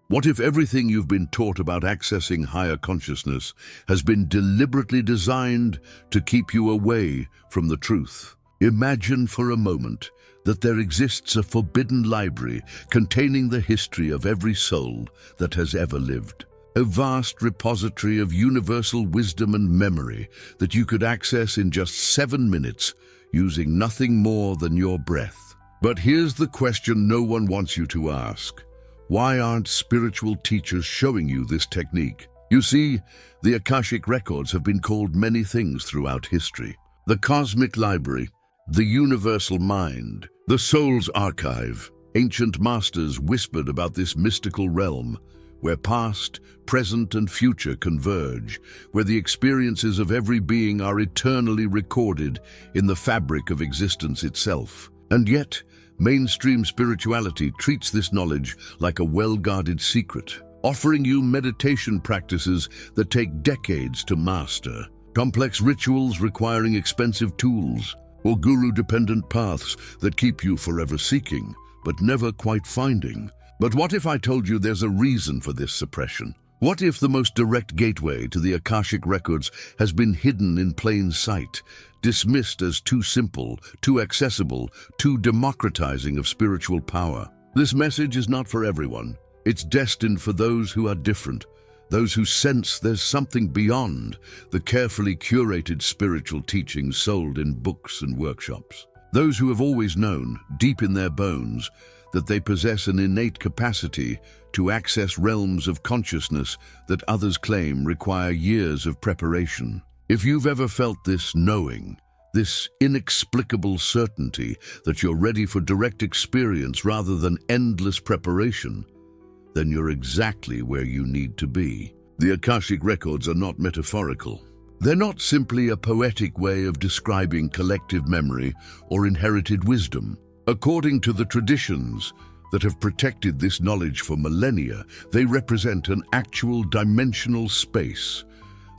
What if everything you've been taught about accessing higher consciousness has been deliberately designed to keep you away from the truth? Imagine for a moment that there exists a forbidden library containing the history of every soul that has ever lived. A vast repository of universal wisdom and memory that you could access in just 7 minutes using nothing more than your breath. But here's the question no one wants you to ask. Why aren't spiritual teachers showing you this technique? You see, the Akashic Records have been called many things throughout history. The cosmic library, the universal mind, the soul's archive. Ancient masters whispered about this mystical realm, where past, present, and future converge, where the experiences of every being are eternally recorded in the fabric of existence itself. And yet, mainstream spirituality treats this knowledge like a well-guarded secret, offering you meditation practices that take decades to master, complex rituals requiring expensive tools, or guru-dependent paths that keep you forever seeking, but never quite finding. But what if I told you there's a reason for this suppression? What if the most direct gateway to the Akashic Records has been hidden in plain sight, dismissed as too simple, too accessible, too democratizing of spiritual power? This message is not for everyone. It's destined for those who are different, those who sense there's something beyond the carefully curated spiritual teachings sold in books and workshops. Those who have always known, deep in their bones, that they possess an innate capacity to access realms of consciousness that others claim require years of preparation. If you've ever felt this knowing, this inexplicable certainty that you're ready for direct experience rather than endless preparation, then you're exactly where you need to be. The Akashic Records are not metaphorical. They're not simply a poetic way of describing collective memory or inherited wisdom. According to the traditions that have protected this knowledge for millennia, they represent an actual dimensional space,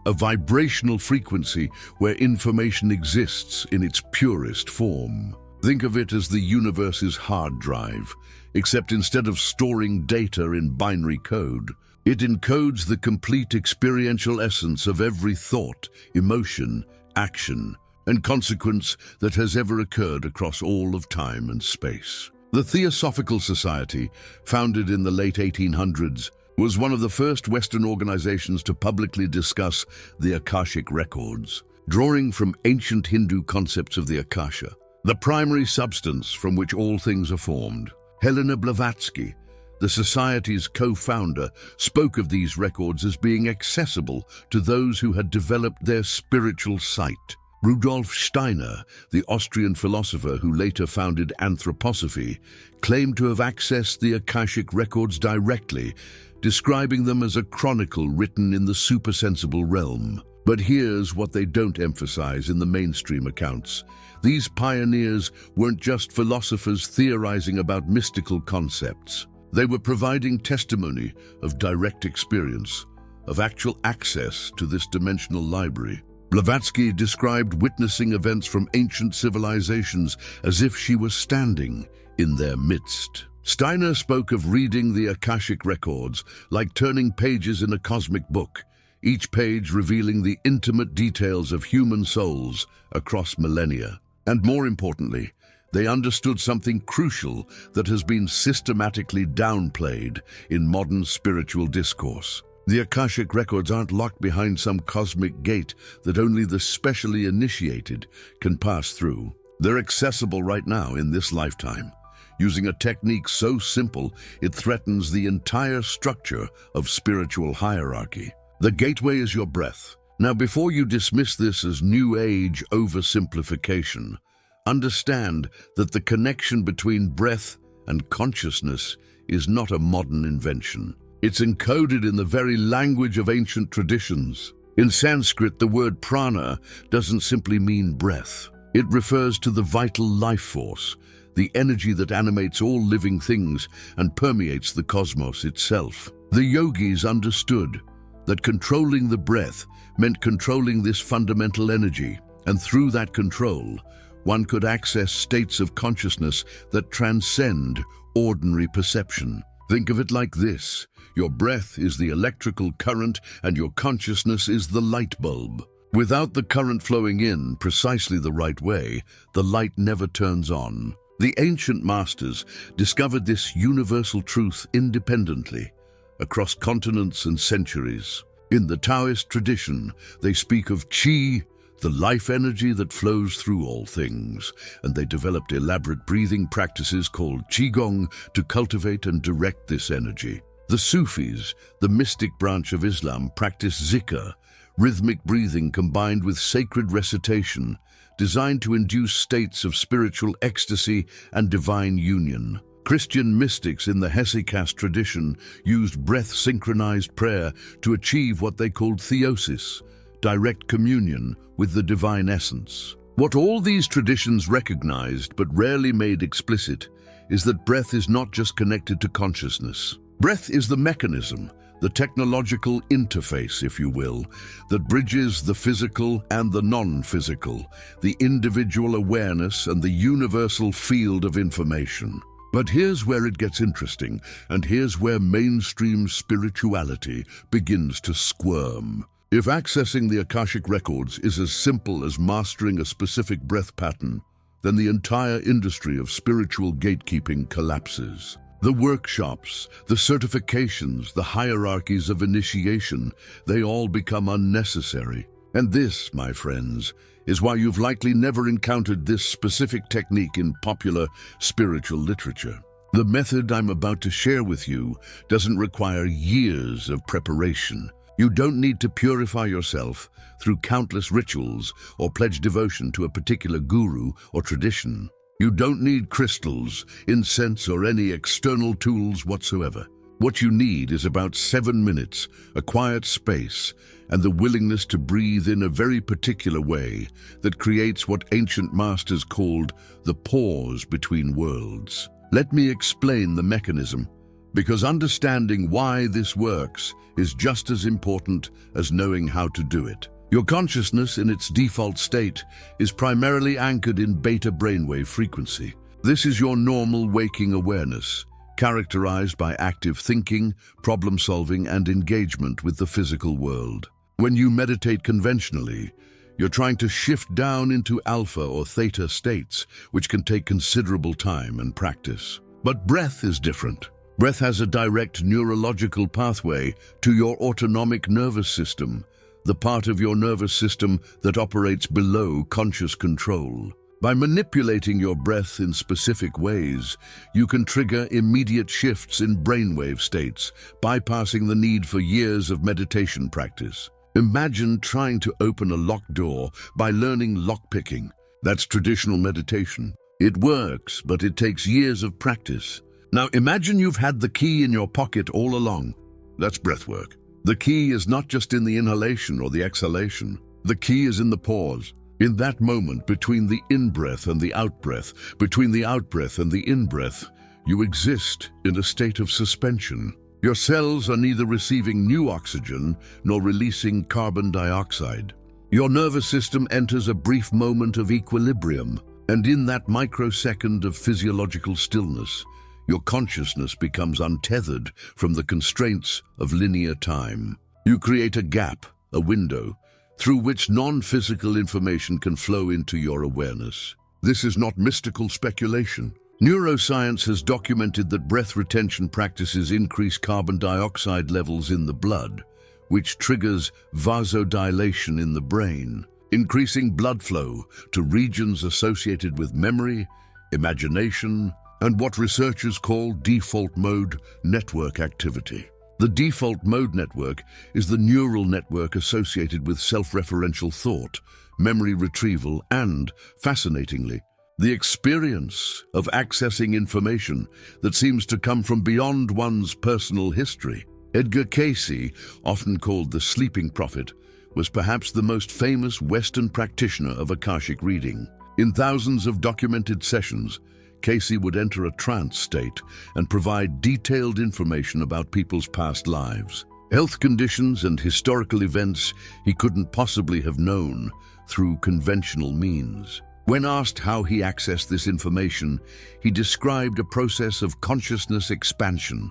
a vibrational frequency where information exists in its purest form. Think of it as the universe's hard drive, except instead of storing data in binary code, it encodes the complete experiential essence of every thought, emotion, action, and consequence that has ever occurred across all of time and space. The Theosophical Society, founded in the late 1800s, was one of the first Western organizations to publicly discuss the Akashic Records, drawing from ancient Hindu concepts of the Akasha, the primary substance from which all things are formed. Helena Blavatsky, the Society's co-founder, spoke of these records as being accessible to those who had developed their spiritual sight. Rudolf Steiner, the Austrian philosopher who later founded anthroposophy, claimed to have accessed the Akashic Records directly, describing them as a chronicle written in the supersensible realm. But here's what they don't emphasize in the mainstream accounts. These pioneers weren't just philosophers theorizing about mystical concepts. They were providing testimony of direct experience, of actual access to this dimensional library. Blavatsky described witnessing events from ancient civilizations as if she was standing in their midst. Steiner spoke of reading the Akashic Records like turning pages in a cosmic book, each page revealing the intimate details of human souls across millennia. And more importantly, they understood something crucial that has been systematically downplayed in modern spiritual discourse. The Akashic Records aren't locked behind some cosmic gate that only the specially initiated can pass through. They're accessible right now in this lifetime, using a technique so simple it threatens the entire structure of spiritual hierarchy. The gateway is your breath. Now, before you dismiss this as New Age oversimplification, understand that the connection between breath and consciousness is not a modern invention. It's encoded in the very language of ancient traditions. In Sanskrit, the word prana doesn't simply mean breath. It refers to the vital life force, the energy that animates all living things and permeates the cosmos itself. The yogis understood that controlling the breath meant controlling this fundamental energy, and through that control, one could access states of consciousness that transcend ordinary perception. Think of it like this. Your breath is the electrical current and your consciousness is the light bulb. Without the current flowing in precisely the right way, the light never turns on. The ancient masters discovered this universal truth independently, across continents and centuries. In the Taoist tradition, they speak of qi, the life energy that flows through all things, and they developed elaborate breathing practices called qigong to cultivate and direct this energy. The Sufis, the mystic branch of Islam, practice zikr, rhythmic breathing combined with sacred recitation, designed to induce states of spiritual ecstasy and divine union. Christian mystics in the Hesychast tradition used breath-synchronized prayer to achieve what they called theosis, direct communion with the divine essence. What all these traditions recognized but rarely made explicit is that breath is not just connected to consciousness. Breath is the mechanism, the technological interface, if you will, that bridges the physical and the non-physical, the individual awareness and the universal field of information. But here's where it gets interesting, and here's where mainstream spirituality begins to squirm. If accessing the Akashic Records is as simple as mastering a specific breath pattern, then the entire industry of spiritual gatekeeping collapses. The workshops, the certifications, the hierarchies of initiation, they all become unnecessary. And this, my friends, is why you've likely never encountered this specific technique in popular spiritual literature. The method I'm about to share with you doesn't require years of preparation. You don't need to purify yourself through countless rituals or pledge devotion to a particular guru or tradition. You don't need crystals, incense, or any external tools whatsoever. What you need is about 7 minutes, a quiet space, and the willingness to breathe in a very particular way that creates what ancient masters called the pause between worlds. Let me explain the mechanism, because understanding why this works is just as important as knowing how to do it. Your consciousness in its default state is primarily anchored in beta brainwave frequency. This is your normal waking awareness, characterized by active thinking, problem-solving, and engagement with the physical world. When you meditate conventionally, you're trying to shift down into alpha or theta states, which can take considerable time and practice. But breath is different. Breath has a direct neurological pathway to your autonomic nervous system, the part of your nervous system that operates below conscious control. By manipulating your breath in specific ways, you can trigger immediate shifts in brainwave states, bypassing the need for years of meditation practice. Imagine trying to open a locked door by learning lockpicking. That's traditional meditation. It works, but it takes years of practice. Now imagine you've had the key in your pocket all along. That's breathwork. The key is not just in the inhalation or the exhalation. The key is in the pause. In that moment between the in-breath and the out-breath, between the out-breath and the in-breath, you exist in a state of suspension. Your cells are neither receiving new oxygen nor releasing carbon dioxide. Your nervous system enters a brief moment of equilibrium, and in that microsecond of physiological stillness, your consciousness becomes untethered from the constraints of linear time. You create a gap, a window, through which non-physical information can flow into your awareness. This is not mystical speculation. Neuroscience has documented that breath retention practices increase carbon dioxide levels in the blood, which triggers vasodilation in the brain, increasing blood flow to regions associated with memory, imagination, and what researchers call default mode network activity. The default mode network is the neural network associated with self-referential thought, memory retrieval, and, fascinatingly, the experience of accessing information that seems to come from beyond one's personal history. Edgar Cayce, often called the sleeping prophet, was perhaps the most famous Western practitioner of Akashic reading. In thousands of documented sessions, Cayce would enter a trance state and provide detailed information about people's past lives, health conditions, and historical events he couldn't possibly have known through conventional means. When asked how he accessed this information, he described a process of consciousness expansion,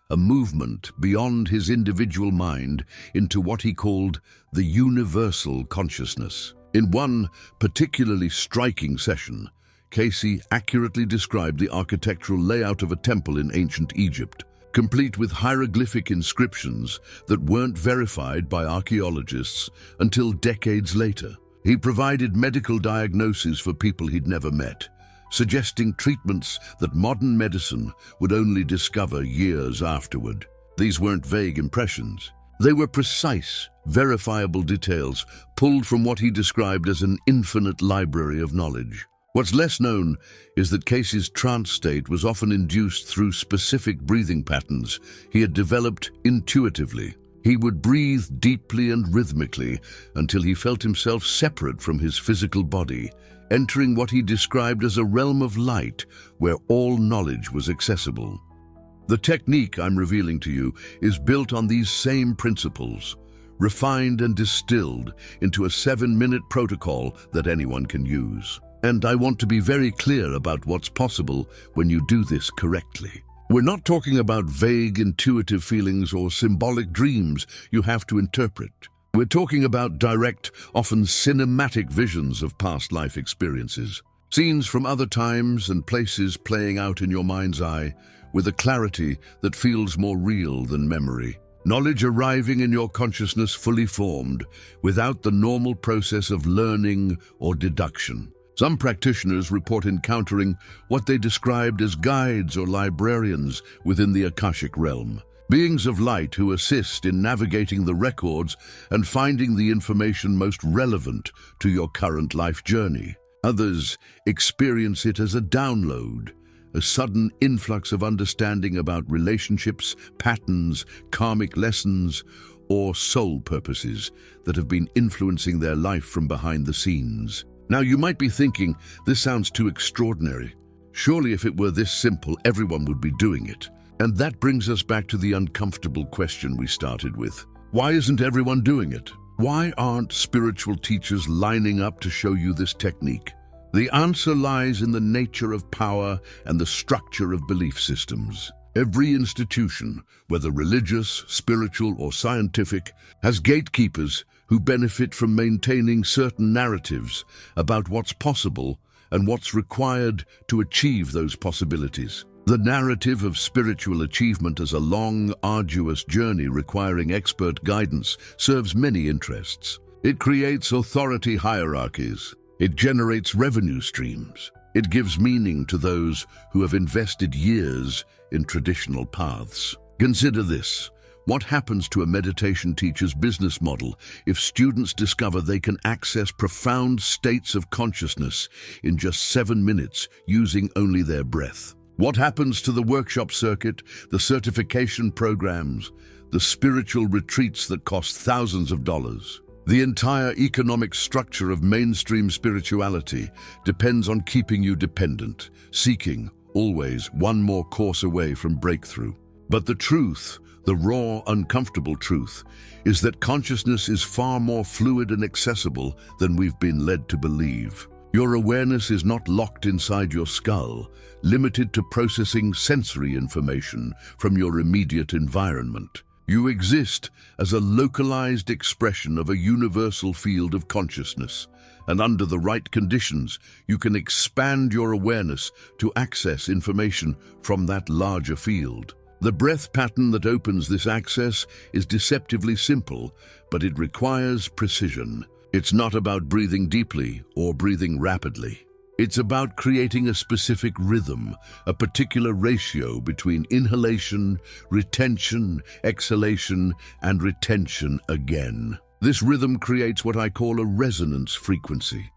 a movement beyond his individual mind into what he called the universal consciousness. In one particularly striking session, Casey accurately described the architectural layout of a temple in ancient Egypt, complete with hieroglyphic inscriptions that weren't verified by archaeologists until decades later. He provided medical diagnoses for people he'd never met, suggesting treatments that modern medicine would only discover years afterward. These weren't vague impressions. They were precise, verifiable details pulled from what he described as an infinite library of knowledge. What's less known is that Casey's trance state was often induced through specific breathing patterns he had developed intuitively. He would breathe deeply and rhythmically until he felt himself separate from his physical body, entering what he described as a realm of light where all knowledge was accessible. The technique I'm revealing to you is built on these same principles, refined and distilled into a 7-minute protocol that anyone can use. And I want to be very clear about what's possible when you do this correctly. We're not talking about vague, intuitive feelings or symbolic dreams you have to interpret. We're talking about direct, often cinematic visions of past life experiences. Scenes from other times and places playing out in your mind's eye with a clarity that feels more real than memory. Knowledge arriving in your consciousness fully formed, without the normal process of learning or deduction. Some practitioners report encountering what they described as guides or librarians within the Akashic realm, beings of light who assist in navigating the records and finding the information most relevant to your current life journey. Others experience it as a download, a sudden influx of understanding about relationships, patterns, karmic lessons, or soul purposes that have been influencing their life from behind the scenes. Now, you might be thinking, this sounds too extraordinary. Surely if it were this simple, everyone would be doing it. And that brings us back to the uncomfortable question we started with. Why isn't everyone doing it? Why aren't spiritual teachers lining up to show you this technique? The answer lies in the nature of power and the structure of belief systems. Every institution, whether religious, spiritual, or scientific, has gatekeepers who benefit from maintaining certain narratives about what's possible and what's required to achieve those possibilities. The narrative of spiritual achievement as a long, arduous journey requiring expert guidance serves many interests. It creates authority hierarchies. It generates revenue streams. It gives meaning to those who have invested years in traditional paths. Consider this. What happens to a meditation teacher's business model if students discover they can access profound states of consciousness in just 7 minutes using only their breath? What happens to the workshop circuit, the certification programs, the spiritual retreats that cost thousands of dollars? The entire economic structure of mainstream spirituality depends on keeping you dependent, seeking, always, one more course away from breakthrough. But the truth, the raw, uncomfortable truth, is that consciousness is far more fluid and accessible than we've been led to believe. Your awareness is not locked inside your skull, limited to processing sensory information from your immediate environment. You exist as a localized expression of a universal field of consciousness, and under the right conditions, you can expand your awareness to access information from that larger field. The breath pattern that opens this access is deceptively simple, but it requires precision. It's not about breathing deeply or breathing rapidly. It's about creating a specific rhythm, a particular ratio between inhalation, retention, exhalation, and retention again. This rhythm creates what I call a resonance frequency,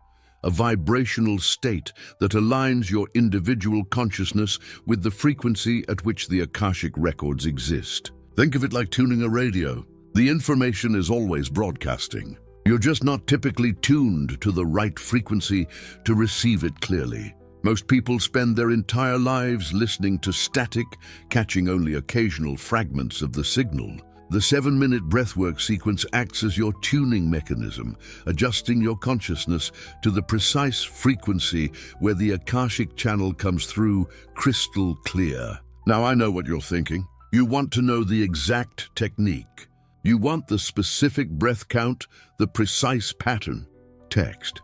a vibrational state that aligns your individual consciousness with the frequency at which the Akashic Records exist. Think of it like tuning a radio. The information is always broadcasting. You're just not typically tuned to the right frequency to receive it clearly. Most people spend their entire lives listening to static, catching only occasional fragments of the signal. The 7-minute breathwork sequence acts as your tuning mechanism, adjusting your consciousness to the precise frequency where the Akashic channel comes through crystal clear. Now, I know what you're thinking. You want to know the exact technique. You want the specific breath count, the precise pattern. Text.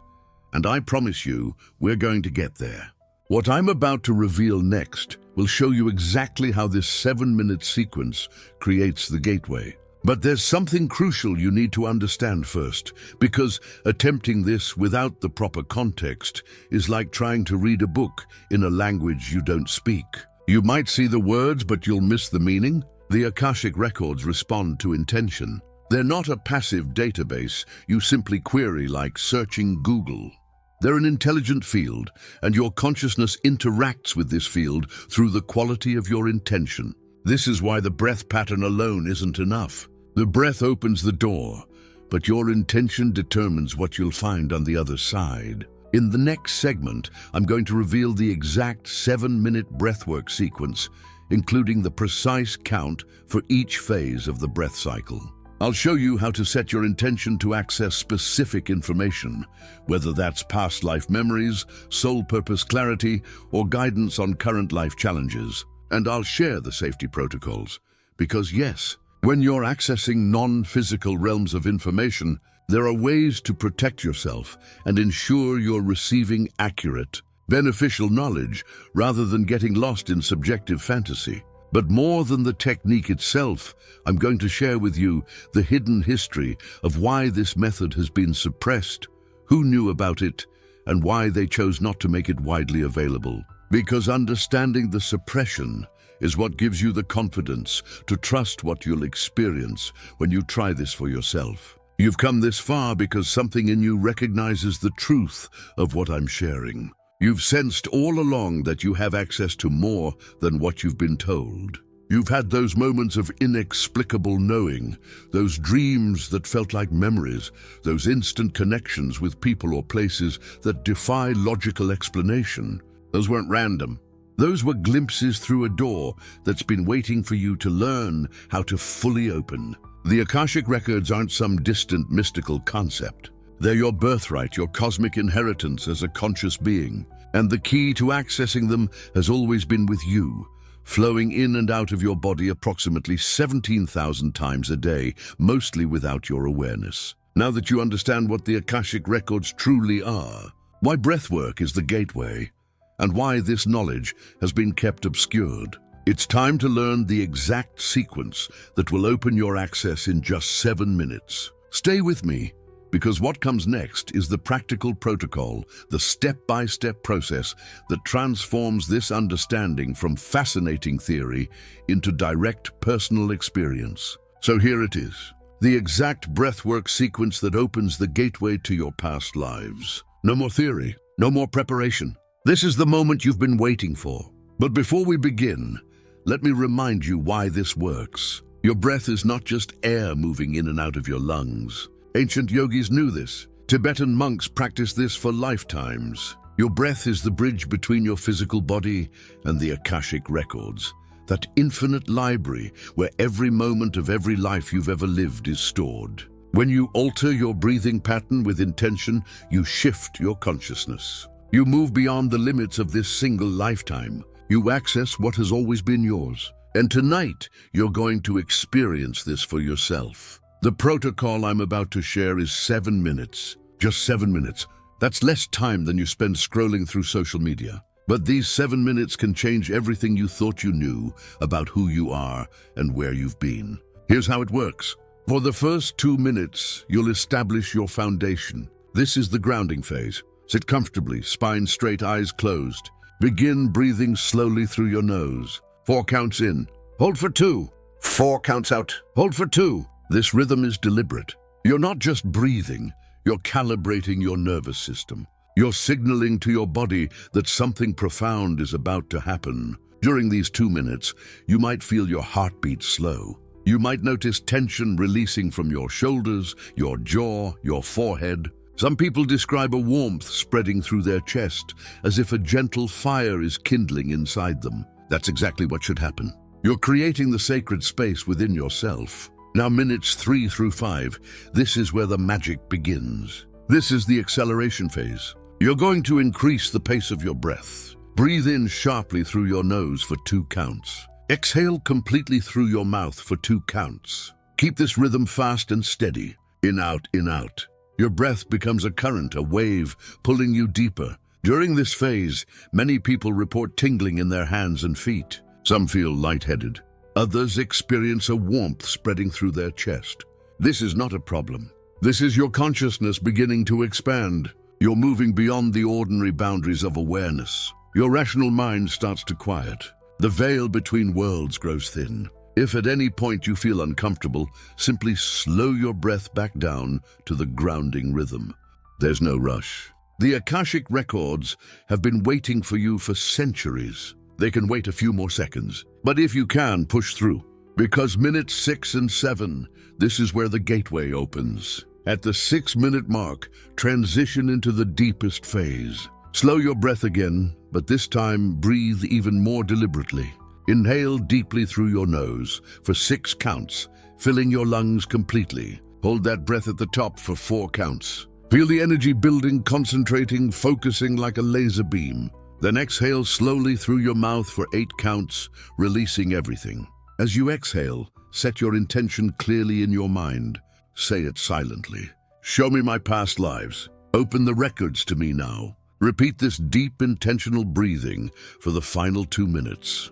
And I promise you, we're going to get there. What I'm about to reveal next will show you exactly how this 7-minute sequence creates the gateway. But there's something crucial you need to understand first, because attempting this without the proper context is like trying to read a book in a language you don't speak. You might see the words, but you'll miss the meaning. The Akashic Records respond to intention. They're not a passive database you simply query like searching Google. They're an intelligent field, and your consciousness interacts with this field through the quality of your intention. This is why the breath pattern alone isn't enough. The breath opens the door, but your intention determines what you'll find on the other side. In the next segment, I'm going to reveal the exact 7-minute breathwork sequence, including the precise count for each phase of the breath cycle. I'll show you how to set your intention to access specific information, whether that's past life memories, soul purpose clarity, or guidance on current life challenges. And I'll share the safety protocols, because yes, when you're accessing non-physical realms of information, there are ways to protect yourself and ensure you're receiving accurate, beneficial knowledge rather than getting lost in subjective fantasy. But more than the technique itself, I'm going to share with you the hidden history of why this method has been suppressed, who knew about it, and why they chose not to make it widely available. Because understanding the suppression is what gives you the confidence to trust what you'll experience when you try this for yourself. You've come this far because something in you recognizes the truth of what I'm sharing. You've sensed all along that you have access to more than what you've been told. You've had those moments of inexplicable knowing, those dreams that felt like memories, those instant connections with people or places that defy logical explanation. Those weren't random. Those were glimpses through a door that's been waiting for you to learn how to fully open. The Akashic Records aren't some distant mystical concept. They're your birthright, your cosmic inheritance as a conscious being. And the key to accessing them has always been with you, flowing in and out of your body approximately 17,000 times a day, mostly without your awareness. Now that you understand what the Akashic Records truly are, why breathwork is the gateway, and why this knowledge has been kept obscured, it's time to learn the exact sequence that will open your access in just 7 minutes. Stay with me, because what comes next is the practical protocol, the step-by-step process that transforms this understanding from fascinating theory into direct personal experience. So here it is, the exact breathwork sequence that opens the gateway to your past lives. No more theory, no more preparation. This is the moment you've been waiting for. But before we begin, let me remind you why this works. Your breath is not just air moving in and out of your lungs. Ancient yogis knew this. Tibetan monks practiced this for lifetimes. Your breath is the bridge between your physical body and the Akashic Records, that infinite library where every moment of every life you've ever lived is stored. When you alter your breathing pattern with intention, you shift your consciousness. You move beyond the limits of this single lifetime. You access what has always been yours. And tonight, you're going to experience this for yourself. The protocol I'm about to share is 7 minutes. Just 7 minutes. That's less time than you spend scrolling through social media. But these 7 minutes can change everything you thought you knew about who you are and where you've been. Here's how it works. For the first 2 minutes, you'll establish your foundation. This is the grounding phase. Sit comfortably, spine straight, eyes closed. Begin breathing slowly through your nose. 4 counts in. Hold for 2. 4 counts out. Hold for 2. This rhythm is deliberate. You're not just breathing, you're calibrating your nervous system. You're signaling to your body that something profound is about to happen. During these 2 minutes, you might feel your heartbeat slow. You might notice tension releasing from your shoulders, your jaw, your forehead. Some people describe a warmth spreading through their chest, as if a gentle fire is kindling inside them. That's exactly what should happen. You're creating the sacred space within yourself. Now, minutes 3 through 5, this is where the magic begins. This is the acceleration phase. You're going to increase the pace of your breath. Breathe in sharply through your nose for 2 counts. Exhale completely through your mouth for 2 counts. Keep this rhythm fast and steady. In, out, in, out. Your breath becomes a current, a wave, pulling you deeper. During this phase, many people report tingling in their hands and feet. Some feel lightheaded. Others experience a warmth spreading through their chest. This is not a problem. This is your consciousness beginning to expand. You're moving beyond the ordinary boundaries of awareness. Your rational mind starts to quiet. The veil between worlds grows thin. If at any point you feel uncomfortable, simply slow your breath back down to the grounding rhythm. There's no rush. The Akashic Records have been waiting for you for centuries. They can wait a few more seconds. But if you can, push through. Because minutes 6 and 7, this is where the gateway opens. At the 6-minute mark, transition into the deepest phase. Slow your breath again, but this time breathe even more deliberately. Inhale deeply through your nose for 6 counts, filling your lungs completely. Hold that breath at the top for 4 counts. Feel the energy building, concentrating, focusing like a laser beam. Then exhale slowly through your mouth for 8 counts, releasing everything. As you exhale, set your intention clearly in your mind. Say it silently. Show me my past lives. Open the records to me now. Repeat this deep, intentional breathing for the final 2 minutes.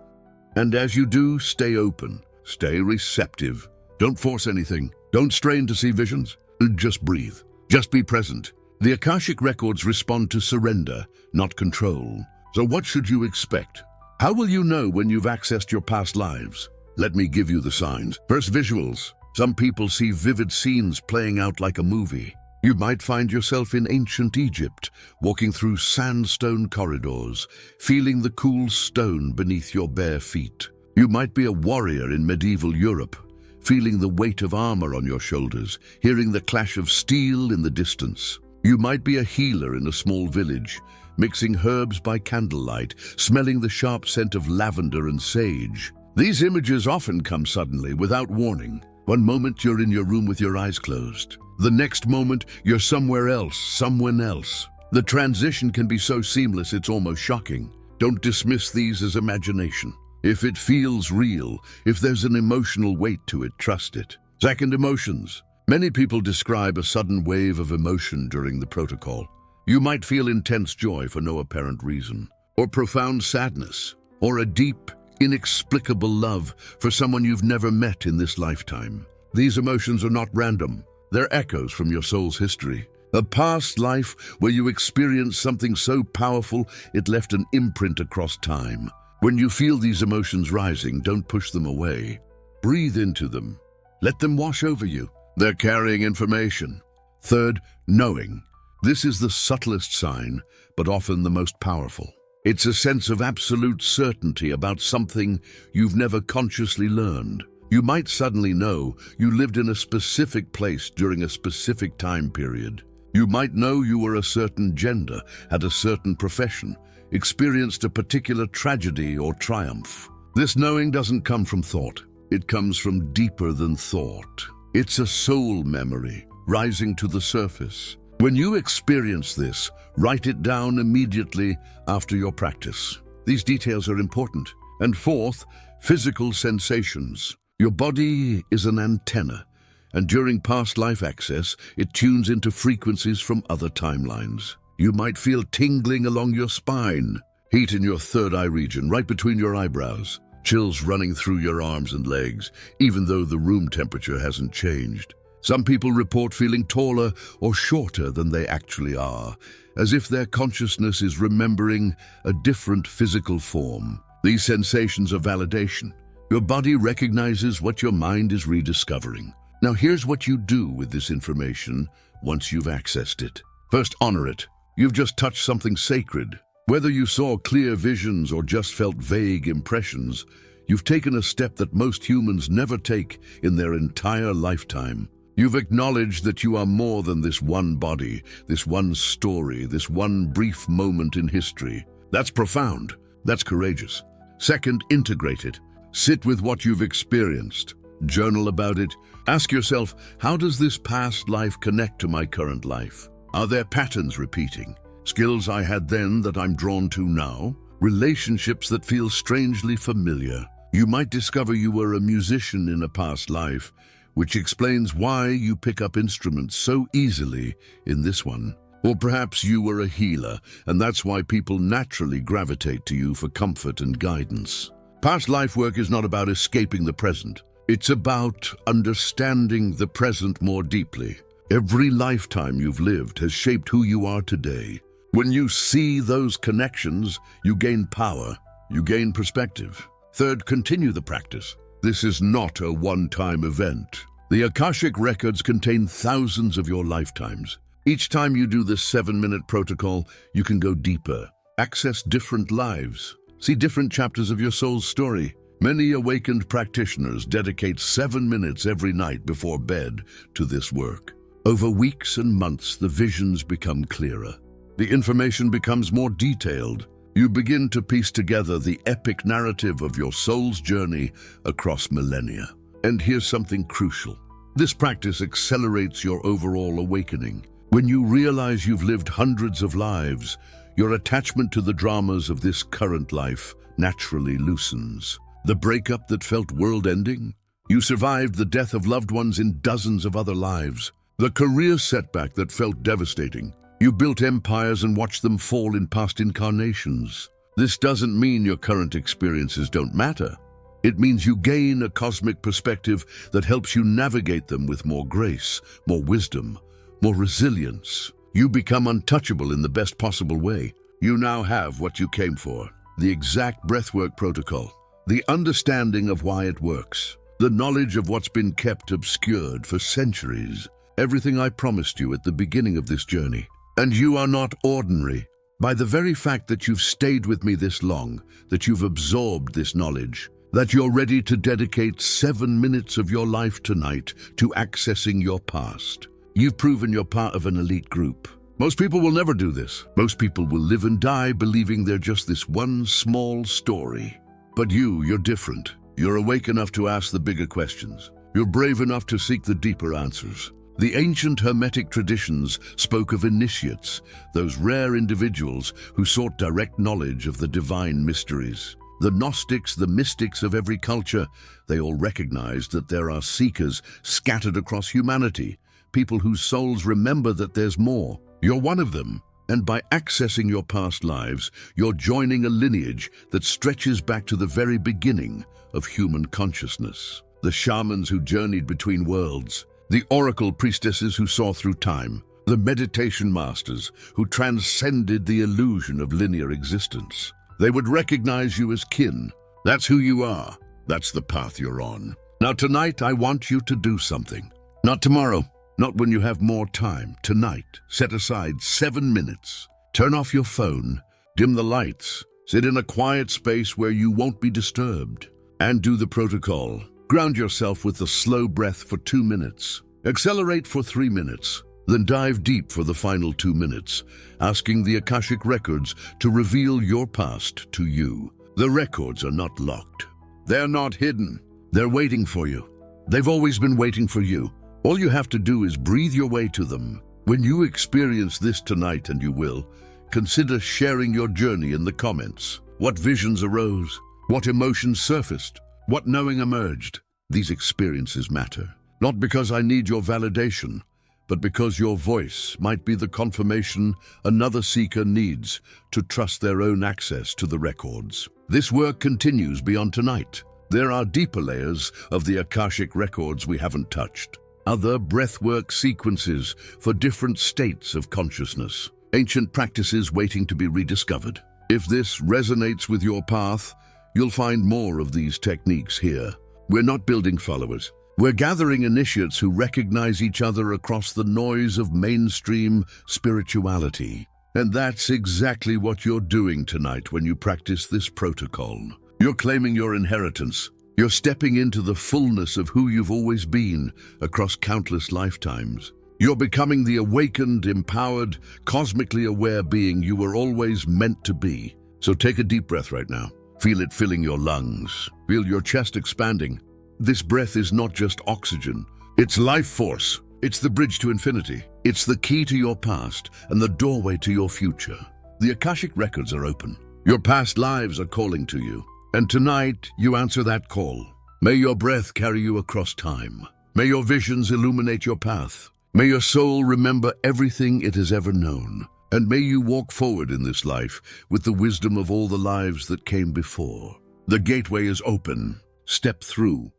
And as you do, stay open. Stay receptive. Don't force anything. Don't strain to see visions. Just breathe. Just be present. The Akashic Records respond to surrender, not control. So what should you expect? How will you know when you've accessed your past lives? Let me give you the signs. First, visuals. Some people see vivid scenes playing out like a movie. You might find yourself in ancient Egypt, walking through sandstone corridors, feeling the cool stone beneath your bare feet. You might be a warrior in medieval Europe, feeling the weight of armor on your shoulders, hearing the clash of steel in the distance. You might be a healer in a small village, mixing herbs by candlelight, smelling the sharp scent of lavender and sage. These images often come suddenly, without warning. One moment you're in your room with your eyes closed. The next moment you're somewhere else, someone else. The transition can be so seamless it's almost shocking. Don't dismiss these as imagination. If it feels real, if there's an emotional weight to it, trust it. Second, emotions. Many people describe a sudden wave of emotion during the protocol. You might feel intense joy for no apparent reason, or profound sadness, or a deep, inexplicable love for someone you've never met in this lifetime. These emotions are not random. They're echoes from your soul's history. A past life where you experienced something so powerful it left an imprint across time. When you feel these emotions rising, don't push them away. Breathe into them. Let them wash over you. They're carrying information. Third, knowing. This is the subtlest sign, but often the most powerful. It's a sense of absolute certainty about something you've never consciously learned. You might suddenly know you lived in a specific place during a specific time period. You might know you were a certain gender, had a certain profession, experienced a particular tragedy or triumph. This knowing doesn't come from thought. It comes from deeper than thought. It's a soul memory rising to the surface. When you experience this, write it down immediately after your practice. These details are important. And fourth, physical sensations. Your body is an antenna, and during past life access, it tunes into frequencies from other timelines. You might feel tingling along your spine, heat in your third eye region, right between your eyebrows, chills running through your arms and legs, even though the room temperature hasn't changed. Some people report feeling taller or shorter than they actually are, as if their consciousness is remembering a different physical form. These sensations are validation. Your body recognizes what your mind is rediscovering. Now here's what you do with this information once you've accessed it. First, honor it. You've just touched something sacred. Whether you saw clear visions or just felt vague impressions, you've taken a step that most humans never take in their entire lifetime. You've acknowledged that you are more than this one body, this one story, this one brief moment in history. That's profound. That's courageous. Second, integrate it. Sit with what you've experienced. Journal about it. Ask yourself, how does this past life connect to my current life? Are there patterns repeating? Skills I had then that I'm drawn to now? Relationships that feel strangely familiar? You might discover you were a musician in a past life, which explains why you pick up instruments so easily in this one. Or perhaps you were a healer, and that's why people naturally gravitate to you for comfort and guidance. Past life work is not about escaping the present. It's about understanding the present more deeply. Every lifetime you've lived has shaped who you are today. When you see those connections, you gain power, you gain perspective. Third, continue the practice. This is not a one-time event. The Akashic Records contain thousands of your lifetimes. Each time you do this 7-minute protocol, you can go deeper, access different lives, see different chapters of your soul's story. Many awakened practitioners dedicate 7 minutes every night before bed to this work. Over weeks and months, the visions become clearer. The information becomes more detailed. You begin to piece together the epic narrative of your soul's journey across millennia. And here's something crucial. This practice accelerates your overall awakening. When you realize you've lived hundreds of lives, your attachment to the dramas of this current life naturally loosens. The breakup that felt world-ending? You survived the death of loved ones in dozens of other lives. The career setback that felt devastating. You built empires and watched them fall in past incarnations. This doesn't mean your current experiences don't matter. It means you gain a cosmic perspective that helps you navigate them with more grace, more wisdom, more resilience. You become untouchable in the best possible way. You now have what you came for. The exact breathwork protocol. The understanding of why it works. The knowledge of what's been kept obscured for centuries. Everything I promised you at the beginning of this journey. And you are not ordinary. By the very fact that you've stayed with me this long, that you've absorbed this knowledge, that you're ready to dedicate 7 minutes of your life tonight to accessing your past. You've proven you're part of an elite group. Most people will never do this. Most people will live and die believing they're just this one small story. But you're different. You're awake enough to ask the bigger questions. You're brave enough to seek the deeper answers. The ancient Hermetic traditions spoke of initiates, those rare individuals who sought direct knowledge of the divine mysteries. The Gnostics, the mystics of every culture, they all recognized that there are seekers scattered across humanity, people whose souls remember that there's more. You're one of them, and by accessing your past lives, you're joining a lineage that stretches back to the very beginning of human consciousness. The shamans who journeyed between worlds, the oracle priestesses who saw through time, the meditation masters who transcended the illusion of linear existence. They would recognize you as kin. That's who you are. That's the path you're on. Now tonight, I want you to do something. Not tomorrow, not when you have more time. Tonight, set aside 7 minutes. Turn off your phone, dim the lights, sit in a quiet space where you won't be disturbed, and do the protocol. Ground yourself with a slow breath for 2 minutes. Accelerate for 3 minutes. Then dive deep for the final 2 minutes, asking the Akashic Records to reveal your past to you. The records are not locked. They're not hidden. They're waiting for you. They've always been waiting for you. All you have to do is breathe your way to them. When you experience this tonight, and you will, consider sharing your journey in the comments. What visions arose? What emotions surfaced? What knowing emerged? These experiences matter. Not because I need your validation, but because your voice might be the confirmation another seeker needs to trust their own access to the records. This work continues beyond tonight. There are deeper layers of the Akashic Records we haven't touched. Other breathwork sequences for different states of consciousness. Ancient practices waiting to be rediscovered. If this resonates with your path, you'll find more of these techniques here. We're not building followers. We're gathering initiates who recognize each other across the noise of mainstream spirituality. And that's exactly what you're doing tonight when you practice this protocol. You're claiming your inheritance. You're stepping into the fullness of who you've always been across countless lifetimes. You're becoming the awakened, empowered, cosmically aware being you were always meant to be. So take a deep breath right now. Feel it filling your lungs. Feel your chest expanding. This breath is not just oxygen. It's life force. It's the bridge to infinity. It's the key to your past and the doorway to your future. The Akashic Records are open. Your past lives are calling to you. And tonight, you answer that call. May your breath carry you across time. May your visions illuminate your path. May your soul remember everything it has ever known. And may you walk forward in this life with the wisdom of all the lives that came before. The gateway is open. Step through